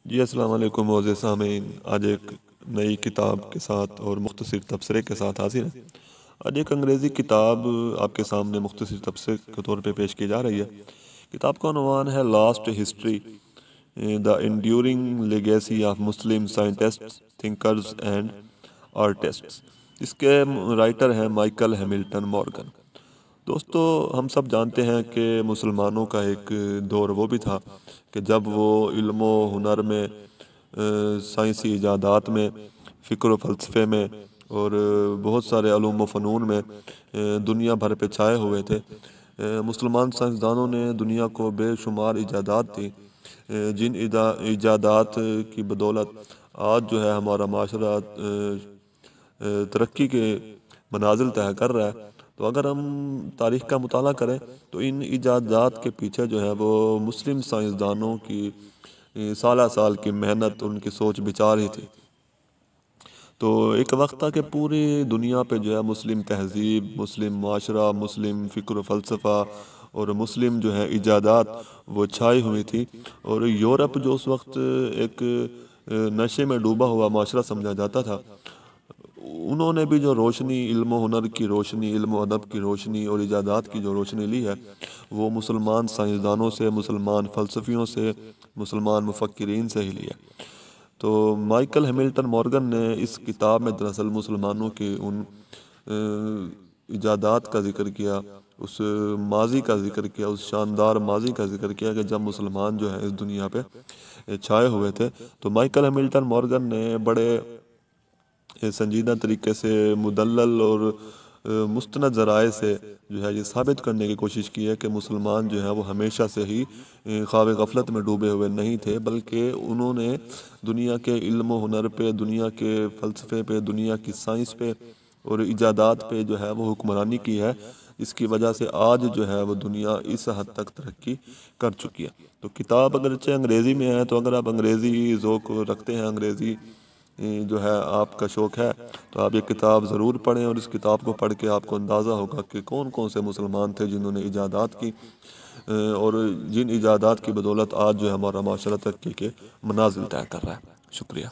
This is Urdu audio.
جی السلام علیکم معزز سامعین، آج ایک نئی کتاب کے ساتھ اور مختصر تبصرے کے ساتھ حاضر ہیں۔ آج ایک انگریزی کتاب آپ کے سامنے مختصر تبصرے کے طور پہ پیش کی جا رہی ہے۔ کتاب کا عنوان ہے lost history, the enduring legacy of Muslim scientists, thinkers and artists. اس کے رائٹر ہیں مائیکل ہیملٹن مورگن۔ دوستو، ہم سب جانتے ہیں کہ مسلمانوں کا ایک دور وہ بھی تھا کہ جب وہ علم و ہنر میں، سائنسی ایجادات میں، فکر و فلسفے میں اور بہت سارے علوم و فنون میں دنیا بھر پہ چھائے ہوئے تھے۔ مسلمان سائنسدانوں نے دنیا کو بے شمار ایجادات دی، جن ایجادات کی بدولت آج جو ہے ہمارا معاشرہ ترقی کے منازل طے کر رہا ہے۔ تو اگر ہم تاریخ کا مطالعہ کریں تو ان ایجادات کے پیچھے جو ہے وہ مسلم سائنسدانوں کی سالہ سال کی محنت، ان کی سوچ بچار ہی تھی۔ تو ایک وقت تھا کہ پوری دنیا پہ جو ہے مسلم تہذیب، مسلم معاشرہ، مسلم فکر و فلسفہ اور مسلم جو ہے ایجادات وہ چھائی ہوئی تھی، اور یورپ جو اس وقت ایک نشے میں ڈوبا ہوا معاشرہ سمجھا جاتا تھا، انہوں نے بھی جو روشنی، علم و ہنر کی روشنی، علم و ادب کی روشنی اور ایجادات کی جو روشنی لی ہے، وہ مسلمان سائنسدانوں سے، مسلمان فلسفیوں سے، مسلمان مفکرین سے ہی لی ہے۔ تو مائیکل ہیملٹن مورگن نے اس کتاب میں دراصل مسلمانوں کے ان ایجادات کا ذکر کیا، اس ماضی کا ذکر کیا، اس شاندار ماضی کا ذکر کیا کہ جب مسلمان جو ہے اس دنیا پہ چھائے ہوئے تھے۔ تو مائیکل ہیملٹن مورگن نے بڑے سنجیدہ طریقے سے، مدلل اور مستند ذرائع سے جو ہے یہ ثابت کرنے کی کوشش کی ہے کہ مسلمان جو ہے وہ ہمیشہ سے ہی خواب غفلت میں ڈوبے ہوئے نہیں تھے، بلکہ انہوں نے دنیا کے علم و ہنر پہ، دنیا کے فلسفے پہ، دنیا کی سائنس پہ اور ایجادات پہ جو ہے وہ حکمرانی کی ہے، جس کی وجہ سے آج جو ہے وہ دنیا اس حد تک ترقی کر چکی ہے۔ تو کتاب اگرچہ انگریزی میں ہے، تو اگر آپ انگریزی ذوق رکھتے ہیں، انگریزی جو ہے آپ کا شوق ہے، تو آپ یہ کتاب ضرور پڑھیں، اور اس کتاب کو پڑھ کے آپ کو اندازہ ہوگا کہ کون کون سے مسلمان تھے جنہوں نے ایجادات کی، اور جن ایجادات کی بدولت آج جو ہے ہمارا معاشرہ ترقی کے منازل طے کر رہا ہے۔ شکریہ۔